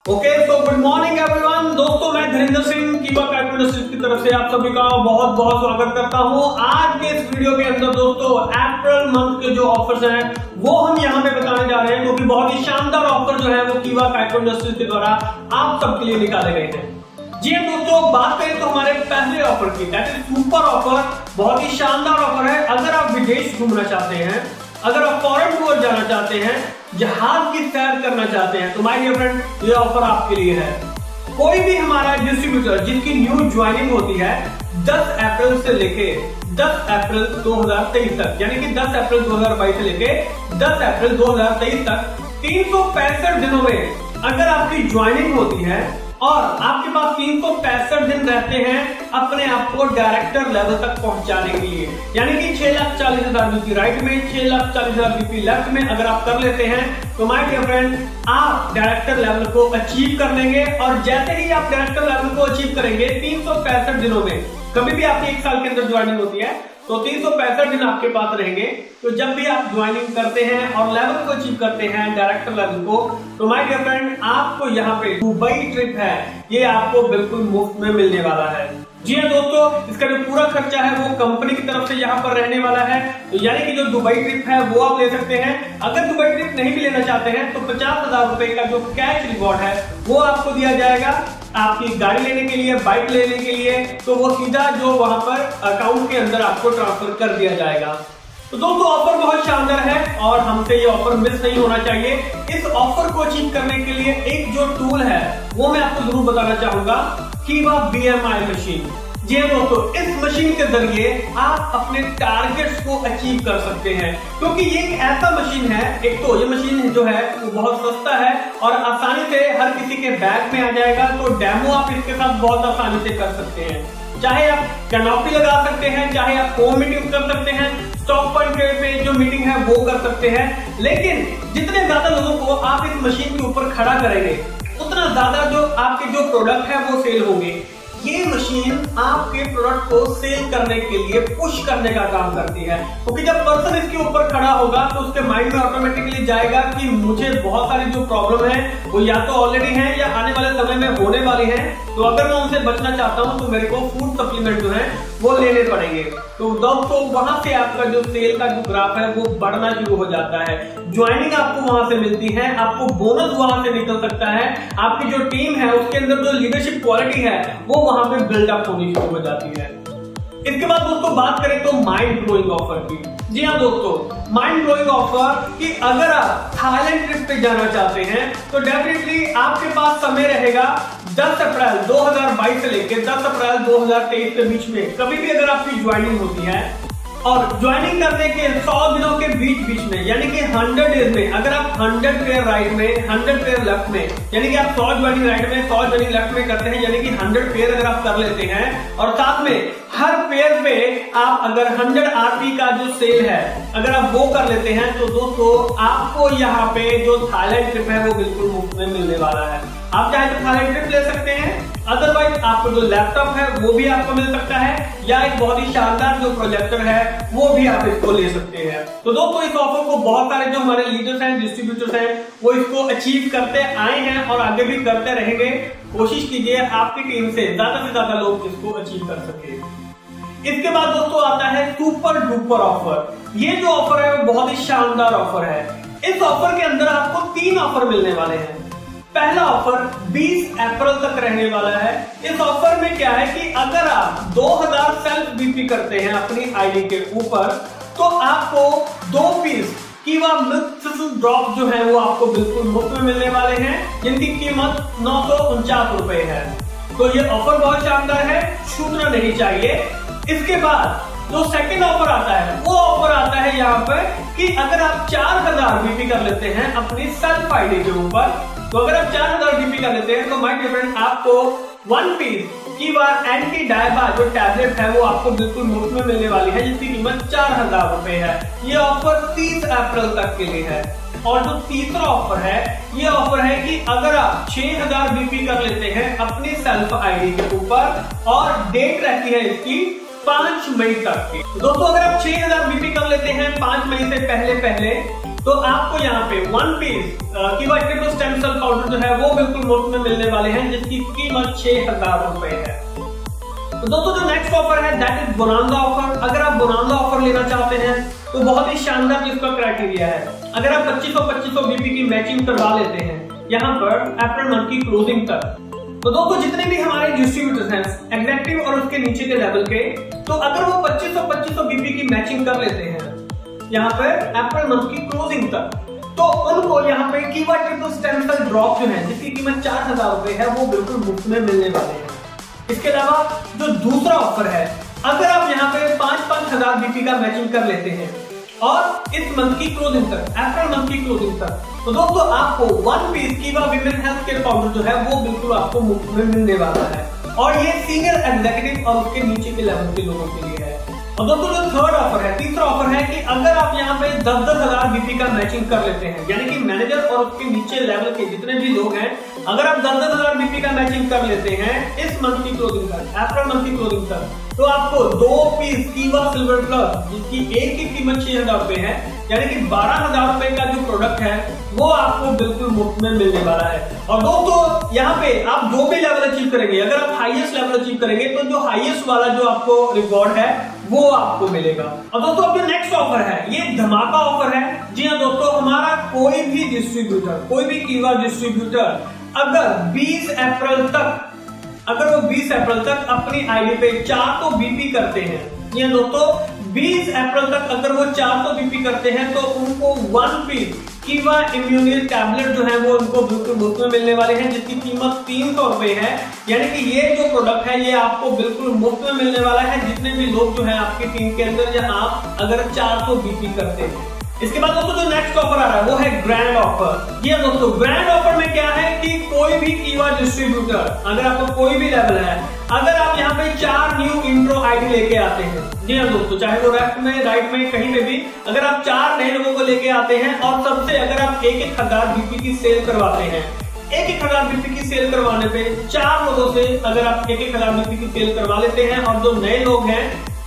Okay तो good morning everyone. दोस्तों मैं धीरेन्द्र सिंह कीवा काइट इंडस्ट्रीज की तरफ से आप सभी का बहुत बहुत स्वागत करता हूं। आज के इस वीडियो के अंदर दोस्तों अप्रैल मंथ के जो ऑफर्स हैं वो हम यहां पे बताने जा रहे हैं, क्योंकि बहुत ही शानदार ऑफर जो है वो कीवा काइट इंडस्ट्रीज के द्वारा आप सबके लिए निकाले गए हैं। जी हाँ दोस्तों, बात करें तो हमारे पहले ऑफर की, दैट इज सुपर ऑफर। बहुत ही शानदार ऑफर है। अगर आप विदेश घूमना चाहते हैं, अगर आप फॉरेन टूर जाना चाहते हैं, जहाज की सैर करना चाहते हैं, तो माय डियर फ्रेंड ये ऑफर आपके लिए है। कोई भी हमारा डिस्ट्रीब्यूटर जिनकी न्यू ज्वाइनिंग होती है 10 अप्रैल से लेके 10 अप्रैल 2023 तक, यानी कि 10 अप्रैल 2022 से लेके 10 अप्रैल 2023 तक 365 दिनों में अगर आपकी ज्वाइनिंग होती है और आपके पास 365 दिन रहते हैं अपने आप को डायरेक्टर लेवल तक पहुंचाने के लिए, यानी कि 6,40,000 बीपी राइट में, 6,40,000 बीपी लेफ्ट में अगर आप कर लेते हैं तो माय डियर फ्रेंड आप डायरेक्टर लेवल को अचीव कर लेंगे। और जैसे ही आप डायरेक्टर लेवल को अचीव करेंगे 365 दिनों में, कभी भी आपकी 1 साल के अंदर ज्वाइनिंग होती है तो 365 दिन आपके पास रहेंगे। तो जब भी आप ज्वाइनिंग करते हैं और लेवल को अचीव करते हैं डायरेक्टर लेवल को, तो माय डियर फ्रेंड आपको यहाँ पे दुबई ट्रिप है ये आपको बिल्कुल मुफ्त में मिलने वाला है। जी हाँ दोस्तों, इसका जो पूरा खर्चा है वो कंपनी की तरफ से यहाँ पर रहने वाला है। तो यानी कि जो दुबई ट्रिप है वो आप ले सकते हैं। अगर दुबई ट्रिप नहीं भी लेना चाहते हैं तो 50,000 रुपए का जो कैश रिवॉर्ड है वो आपको दिया जाएगा आपकी गाड़ी लेने के लिए, बाइक लेने के लिए। तो वो सीधा जो वहां पर अकाउंट के अंदर आपको ट्रांसफर कर दिया जाएगा। तो दोस्तों ऑफर बहुत शानदार है और हमसे ये ऑफर मिस नहीं होना चाहिए। इस ऑफर को अचीव करने के लिए एक जो टूल है वो मैं आपको जरूर बताना चाहूंगा, कीवा BMI मशीन। जी हाँ दोस्तों, इस मशीन के जरिए आप अपने टारगेट्स को अचीव कर सकते हैं, क्योंकि ये एक ऐसा मशीन है, एक तो ये मशीन जो है वो बहुत सस्ता है और आसानी से हर किसी के बैग में आ जाएगा। तो डेमो आप इसके साथ बहुत आसानी से कर सकते हैं। चाहे आप कैनोपी लगा सकते हैं, चाहे आप होम मीटिंग कर सकते हैं, स्टॉक पॉइंट पे जो मीटिंग है वो कर सकते हैं। लेकिन जितने ज्यादा लोगों को आप इस मशीन के ऊपर खड़ा करेंगे उतना ज्यादा जो आपके जो प्रोडक्ट है वो सेल होंगे। ये मशीन आपके प्रोडक्ट को सेल करने के लिए पुश करने का काम करती है, क्योंकि जब पर्सन इसके ऊपर खड़ा होगा तो उसके माइंड में ऑटोमेटिकली जाएगा कि मुझे बहुत सारी जो प्रॉब्लम है वो या तो ऑलरेडी है या आने वाले समय में होने वाली है। तो अगर मैं उनसे बचना चाहता हूं तो मेरे को फूड सप्लीमेंट जो है वो लेने पड़ेंगे। तो दोस्तों वहां से आपका जो सेल का जो ग्राफ है वो बढ़ना शुरू हो जाता है। ज्वाइनिंग आपको वहां से मिलती है, आपको बोनस वहां से निकल सकता है, आपकी जो टीम है उसके अंदर जो लीडरशिप क्वालिटी है वो वहां पे बिल्डअप होनी शुरू हो जाती है। इसके बाद दोस्तों बात करें तो माइंड ब्लोइंग ऑफर की। जी हाँ दोस्तों, माइंड ब्लोइंग ऑफर कि अगर आप थाईलैंड ट्रिप पे जाना चाहते हैं तो डेफिनेटली आपके पास समय रहेगा 10 अप्रैल 2022 से लेकर 10 अप्रैल 2023 के बीच में। कभी भी अगर आपकी ज्वाइनिंग होती है और ज्वाइनिंग करने के 100 दिनों के बीच में, यानी कि 100 डेज में अगर आप 100 पेयर राइट में 100 पेयर लेफ्ट में, यानी कि आप 100 ज्वाइनिंग राइट में 100 ज्वाइनिंग लेफ्ट में करते हैं, यानी कि 100 पेयर अगर आप कर लेते हैं और साथ में हर पेयर पे आप अगर 100 RP का जो सेल है अगर आप वो कर लेते हैं तो दोस्तों आपको यहाँ पे जो थाईलैंड ट्रिप है वो बिल्कुल मुफ्त में मिलने वाला है। आप चाहे तो थाईलैंड ट्रिप ले सकते हैं, अदरवाइज आपको जो लैपटॉप है वो भी आपको मिल सकता है, या एक बहुत ही शानदार जो प्रोजेक्टर है वो भी आप इसको ले सकते हैं। तो दोस्तों इस ऑफर को बहुत सारे जो हमारे लीडर्स हैं, डिस्ट्रीब्यूटर्स हैं, वो इसको अचीव करते आए हैं और आगे भी करते रहेंगे। कोशिश कीजिए आपकी टीम से ज्यादा लोग इसको अचीव कर सके। इसके बाद दोस्तों आता है सुपर डुपर ऑफर। ये जो ऑफर है वो बहुत ही शानदार ऑफर है। इस ऑफर के अंदर आपको 3 ऑफर मिलने वाले हैं। पहला ऑफर 20 अप्रैल तक रहने वाला है। इस ऑफर में क्या है कि अगर आप 2000 सेल्फ बीपी करते हैं अपनी आईडी के ऊपर तो आपको 2 पीस कीवा मिल्क ड्रॉप जो है वो आपको बिल्कुल मुफ्त में मिलने वाले हैं, जिनकी कीमत 949 रुपए है। तो ये ऑफर बहुत शानदार है, छूटना नहीं चाहिए। इसके बाद जो सेकंड ऑफर आता है वो ऑफर आता है यहाँ पर कि अगर आप 4000 बीपी कर लेते हैं अपनी सेल्फ आईडी के ऊपर, तो अगर आप 4000 बीपी कर लेते हैं तो माय डियर फ्रेंड आपको 1 पीस कीवा एंटी डायबा जो टैबलेट है वो आपको बिल्कुल मुफ्त में मिलने वाली है, जिसकी कीमत 4000 रुपए है। ये ऑफर 30 अप्रैल तक के लिए है। और जो तीसरा ऑफर है ये ऑफर है कि अगर आप 6000 बीपी कर लेते हैं अपनी सेल्फ आईडी के ऊपर और डेट रहती है इसकी 5 मई तक की। दोस्तों अगर आप 6000 बीपी कर लेते हैं 5 मई से पहले तो आपको यहाँ पे 1 पीस कीवा ट्रिपल स्टेम सेल पाउडर जो है वो बिल्कुल मुफ्त में मिलने वाले हैं, जिसकी कीमत 6000 रुपए है। तो दोस्तों जो नेक्स्ट ऑफर है दैट इज बोनांजा ऑफर। अगर आप बोनांजा ऑफर लेना चाहते हैं तो बहुत ही शानदार इसका क्राइटेरिया है। अगर आप 2500 बीपी की मैचिंग करवा लेते हैं यहाँ पर अप्रैल मंथ की क्लोजिंग तक, तो दोस्तों जितने भी हमारे डिस्ट्रीब्यूटर्स हैं एग्जेक्टिव और उसके नीचे के लेवल के, तो अगर वो 2500 बीपी की मैचिंग कर लेते हैं यहाँ पर अप्रैल मंथ की क्लोजिंग तक, तो उनको यहाँ पे कीवा ट्रिपल स्टेम सेल ड्रॉप जो है जिसकी कीमत 4000 रुपए है वो बिल्कुल मुफ्त में मिलने वाले हैं। इसके अलावा जो दूसरा ऑफर है, अगर आप यहाँ पे 5,000 बीपी का मैचिंग कर लेते हैं और इस मंथ की क्लोजिंग तक, अप्रैल मंथ की क्लोजिंग तक, तो दोस्तों आपको 1 पीस कीवा विमेन हेल्थ केयर पाउडर जो है वो बिल्कुल आपको मुफ्त में मिलने वाला है। और ये सीनियर एग्जीक्यूटिव और उसके नीचे के लेवल के लोगों के लिए है। और दोस्तों जो थर्ड ऑफर है, तीसरा ऑफर है कि अगर आप यहाँ पे 10,000 बीपी का मैचिंग कर लेते हैं, यानी कि मैनेजर और उसके नीचे लेवल के जितने भी लोग हैं, अगर आप 10,000 बीपी का मैचिंग कर लेते हैं इस मंथ की क्लोजिंग तक, अप्रैल मंथ की क्लोजिंग तक, तो आपको 2 पीस कीवा सिल्वर प्लस जिसकी एक की कीमत 6000 रुपए है, यानी कि 12,000 रुपए का जो प्रोडक्ट है वो आपको बिल्कुल मुफ्त में मिलने वाला है। और दोस्तों यहाँ पे आप जो भी लेवल अचीव करेंगे, अगर आप हाईएस्ट लेवल अचीव करेंगे तो जो हाईएस्ट वाला जो आपको रिवॉर्ड है वो आपको मिलेगा। और दोस्तों अब जो नेक्स्ट ऑफर है ये धमाका ऑफर है। जी हाँ दोस्तों, हमारा कोई भी डिस्ट्रीब्यूटर, कोई भी कीवा डिस्ट्रीब्यूटर अगर 20 अप्रैल तक, अगर वो 20 अप्रैल तक अपनी आईडी पे 400 बीपी करते हैं, ये दोस्तों 20 अप्रैल तक अगर वो 400 बीपी करते हैं तो उनको 1 पीस कीवा इम्यूनिटी टैबलेट जो है वो उनको बिल्कुल मुफ्त में मिलने वाले हैं, जिसकी कीमत 300 रुपए है। यानी कि ये जो प्रोडक्ट है ये आपको बिल्कुल मुफ्त में मिलने वाला है जितने भी लोग जो है आपकी टीम के अंदर, या आप अगर 400 बीपी करते हैं। इसके बाद दोस्तों जो नेक्स्ट ऑफर आ रहा है वो है ग्रैंड ऑफर। ये दोस्तों ग्रैंड ऑफर में क्या है कि कोई भी कीवा डिस्ट्रीब्यूटर, अगर आपको कोई भी लेवल है, अगर आप यहाँ पे 4 न्यू इंट्रो आईडी लेके आते हैं, जी हाँ दोस्तों, चाहे वो लेफ्ट में, राइट में, कहीं पे भी, अगर आप 4 नए लोगों को लेके आते हैं और सबसे अगर आप 1,000 बीपी की सेल करवाते हैं, 1,000 बीपी की सेल करवाने पे 4 लोगों से अगर आप 1,000 बीपी की सेल करवा लेते हैं और जो नए लोग हैं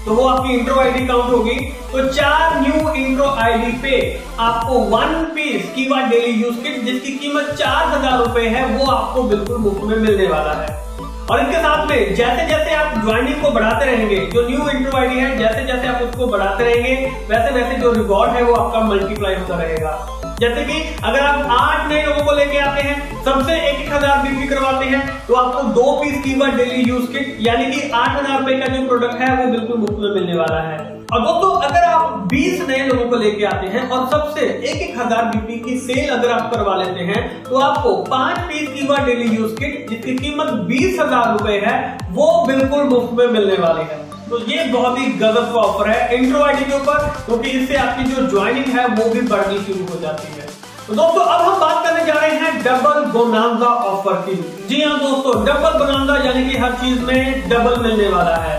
तो वो आपकी इंट्रो आईडी काउंट होगी, तो 4 न्यू इंट्रो आईडी पे आपको 1 पीस कीवा डेली यूज किट जिसकी कीमत 4000 रुपए है वो आपको बिल्कुल मुफ्त में मिलने वाला है। और इसके साथ में जैसे जैसे आप ज्वाइनिंग को बढ़ाते रहेंगे, जो न्यू इंट्रो आईडी है जैसे जैसे आप उसको बढ़ाते रहेंगे वैसे वैसे जो रिवॉर्ड है वो आपका मल्टीप्लाई होता रहेगा। जैसे कि अगर आप 8 नए लोगों को लेके आते हैं, सबसे 1,000 बीपी करवाते हैं, तो आपको 2 पीस कीवा डेली यूज किट यानी कि 8,000 रुपए का जो प्रोडक्ट है वो बिल्कुल मुफ्त में मिलने वाला है। और दोस्तों अगर आप 20 नए लोगों को लेके आते हैं और सबसे 1,000 बीपी की सेल अगर आप करवा लेते हैं तो आपको 5 पीस कीवा डेली यूज किट जिसकी कीमत 20,000 रुपए है वो बिल्कुल मुफ्त में मिलने वाली है। तो ये बहुत ही गजब का ऑफर है इंट्रो आईडी के ऊपर, क्योंकि इससे आपकी जो ज्वाइनिंग है वो भी बढ़नी शुरू हो जाती है। तो दोस्तों अब हम बात करने जा रहे हैं डबल बोनांजा ऑफर की। जी हाँ दोस्तों, डबल बोनांजा यानी कि हर चीज में डबल मिलने वाला है।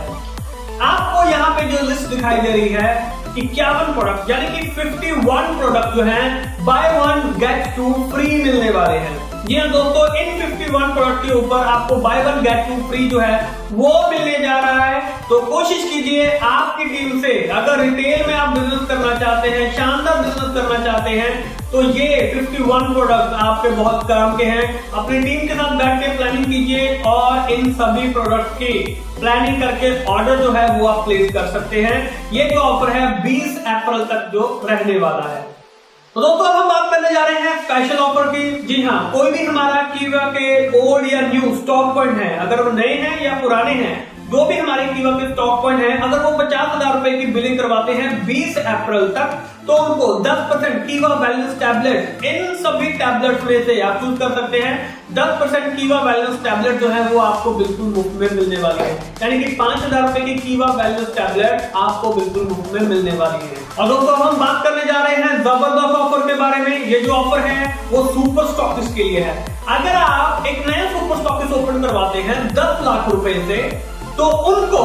आपको यहाँ पे जो लिस्ट दिखाई दे रही है 51 प्रोडक्ट यानी कि 51 प्रोडक्ट जो है बाय 1 गेट 2 फ्री मिलने वाले हैं। जी हाँ दोस्तों, इन 51 प्रोडक्ट के ऊपर आपको बाय 1 गेट 2 फ्री जो है वो मिलने जा रहा है। तो कोशिश कीजिए आपकी टीम से, अगर रिटेल में आप बिजनेस करना चाहते हैं, शानदार बिजनेस करना चाहते हैं, तो ये 51 प्रोडक्ट आपके बहुत काम के हैं। अपनी टीम के साथ बैठ के प्लानिंग कीजिए और इन सभी प्रोडक्ट की प्लानिंग करके ऑर्डर जो है वो आप प्लेस कर सकते हैं। ये जो ऑफर है 20 अप्रैल तक जो रहने वाला है। तो दोस्तों अब हम बात करने जा रहे हैं स्पेशल ऑफर की। जी हाँ, कोई भी हमारा कीवा के ओल्ड या न्यू स्टॉक पॉइंट है, अगर वो नए हैं या पुराने हैं, जो भी हमारे कीवा के स्टॉक पॉइंट है, अगर वो 50,000 रुपए की बिलिंग करवाते हैं 20 अप्रैल तक, तो उनको 10% कीवा बैलेंस टैबलेट, इन सभी टैबलेट्स में से आप चूज कर सकते हैं 10% कीवा बैलेंस टैबलेट जो है वो आपको बिल्कुल मुफ्त में मिलने वाली है। यानी कि 5,000 रुपए की कीवा बैलेंस टैबलेट आपको बिल्कुल मुफ्त में मिलने वाली है। और दोस्तों हम बात करने जा रहे हैं जबरदस्त ऑफर के बारे में। ये जो ऑफर है वो सुपर स्टॉकिस्ट के लिए है। अगर आप एक नया सुपर स्टॉकिस्ट ओपन करवाते हैं 10 लाख रुपए से, तो उनको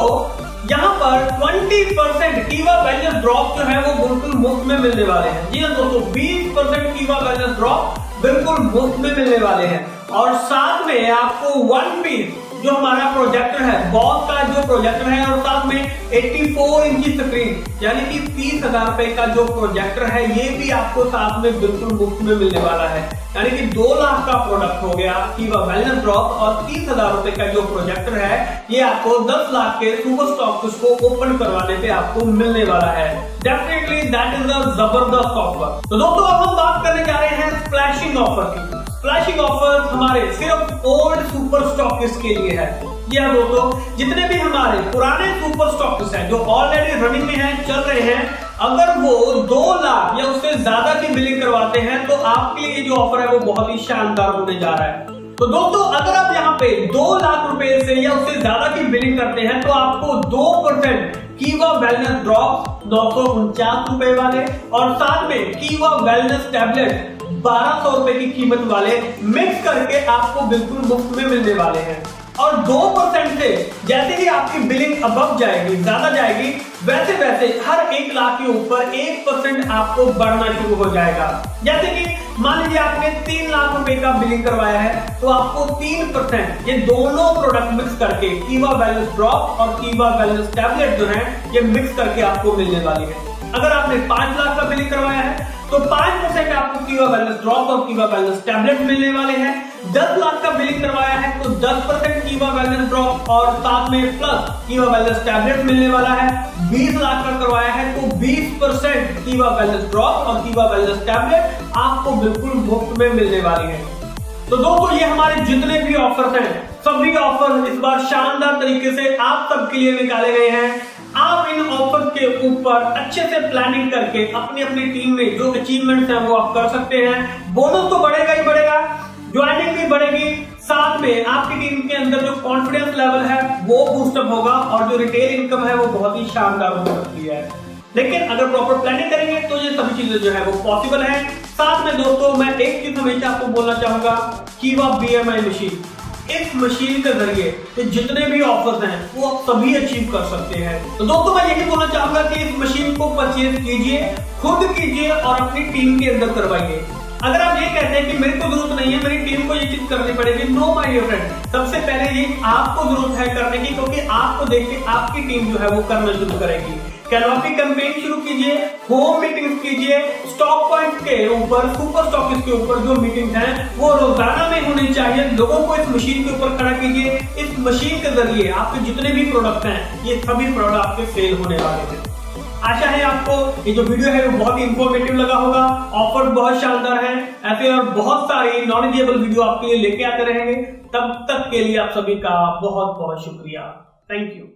यहाँ पर 20% कीवा बैलेंस ड्रॉप जो है वो बिल्कुल मुफ्त में मिलने वाले हैं। जी हाँ दोस्तों, 20% कीवा बैलेंस ड्रॉप बिल्कुल मुफ्त में मिलने वाले हैं। और साथ में आपको 1 पीस जो हमारा प्रोजेक्टर है, बॉस का जो प्रोजेक्टर है, और साथ में 84 इंची स्क्रीन यानी कि 30,000 रुपए का जो प्रोजेक्टर है, ये भी आपको साथ में बिल्कुल मुफ्त में मिलने वाला है। यानी कि 2 लाख का प्रोडक्ट हो गया कीवा वेलनेस ड्रॉप, और 30,000 रुपए का जो प्रोजेक्टर है ये आपको 10 लाख के सुपर स्टॉकिस्ट को ओपन करवाने पे आपको मिलने वाला है। डेफिनेटली दैट इज अ जबरदस्त ऑफर। तो दोस्तों अब हम बात करने जा रहे हैं स्प्लैशिंग ऑफर की। स्प्लैशिंग ऑफर हमारे सिर्फ ओल्ड सुपर स्टॉकिस्ट के लिए है। जी हाँ दोस्तों, जितने भी हमारे पुराने सुपर स्टॉकिस्ट हैं जो ऑलरेडी रनिंग में हैं, चल रहे हैं, अगर वो 2 लाख या उससे ज्यादा की बिलिंग करवाते हैं तो आपके लिए जो ऑफर है वो बहुत ही शानदार होने जा रहा है। तो दोस्तों अगर आप यहाँ पे 2 लाख रुपए से या उससे ज्यादा की बिलिंग करते हैं तो आपको 2% कीवा वेलनेस ड्रॉप 949 रुपए वाले, और साथ में कीवा वेलनेस टैबलेट 1200 रुपए की कीमत वाले मिक्स करके आपको बिल्कुल मुफ्त में मिलने वाले हैं। और 2% से जैसे ही आपकी बिलिंग अबव जाएगी, ज्यादा जाएगी, वैसे वैसे हर 1 लाख के ऊपर 1% आपको बढ़ना शुरू हो जाएगा। जैसे कि मान लीजिए आपने 3 लाख रुपए का बिलिंग करवाया है तो आपको 3% ये दोनों प्रोडक्ट मिक्स करके कीवा वेलनेस ड्रॉप और कीवा वेलनेस टैबलेट जो है ये मिक्स करके आपको मिलने वाली है। अगर आपने 5 लाख का बिलिंग करवाया है तो 5% आपको कीवा वेलनेस ड्रॉप और कीवा वेलनेस टैबलेट मिलने वाले हैं। 10 लाख का बिलिंग करवाया है तो 10% कीवा वेलनेस ड्रॉप और साथ में प्लस कीवा वेलनेस टैबलेट मिलने वाला है। 20 लाख का करवाया है तो 20% कीवा वेलनेस ड्रॉप और कीवा वेलनेस टैबलेट आपको बिल्कुल मुफ्त में मिलने वाली है। तो दोस्तों ये हमारे जितने भी ऑफर्स हैं, सभी ऑफर इस बार शानदार तरीके से आप सबके लिए निकाले गए हैं। आप इन ऑफर के ऊपर अच्छे से प्लानिंग करके अपनी अपनी टीम में जो अचीवमेंट्स हैं वो आप कर सकते हैं। बोनस तो बढ़ेगा ही बढ़ेगा, ज्वाइनिंग भी बढ़ेगी, साथ में आपकी टीम के अंदर जो कॉन्फिडेंस लेवल है वो बूस्टअप होगा, और जो रिटेल इनकम है वो बहुत ही शानदार हो सकती है। लेकिन अगर प्रॉपर प्लानिंग करेंगे तो ये सभी चीजें जो है वो पॉसिबल है। साथ में दोस्तों मैं एक चीज हमेशा आपको बोलना चाहूंगा, कीवा BMI मशीन, इस मशीन के जरिए जितने भी ऑफर्स हैं वो आप सभी अचीव कर सकते हैं। तो दोस्तों मैं यही बोलना चाहूंगा कि इस मशीन को परचेज कीजिए, खुद कीजिए और अपनी टीम के अंदर करवाइए। अगर आप ये कहते हैं कि मेरे को जरूरत नहीं है, मेरी टीम को ये चीज करनी पड़ेगी, नो माय डियर फ्रेंड, सबसे पहले ये आपको जरूरत है करने की, क्योंकि आपको देख के आपकी टीम जो है वो करना शुरू करेगी। कैनवापी कैंपेन शुरू कीजिए, होम मीटिंग्स कीजिए, स्टॉक पॉइंट के ऊपर, सुपर स्टॉकिस्ट के ऊपर जो मीटिंग्स हैं वो रोजाना में होनी चाहिए। लोगों को इस मशीन के ऊपर खड़ा कीजिए। इस मशीन के जरिए आपके जितने भी प्रोडक्ट हैं ये सभी प्रोडक्ट आपके सेल होने वाले हैं। आशा है आपको ये जो वीडियो है वो बहुत ही इंफॉर्मेटिव लगा होगा। ऑफर बहुत शानदार है, ऐसे और बहुत सारी नॉलेजेबल वीडियो आपके लिए लेके आते रहेंगे। तब तक के लिए आप सभी का बहुत बहुत शुक्रिया। Thank you.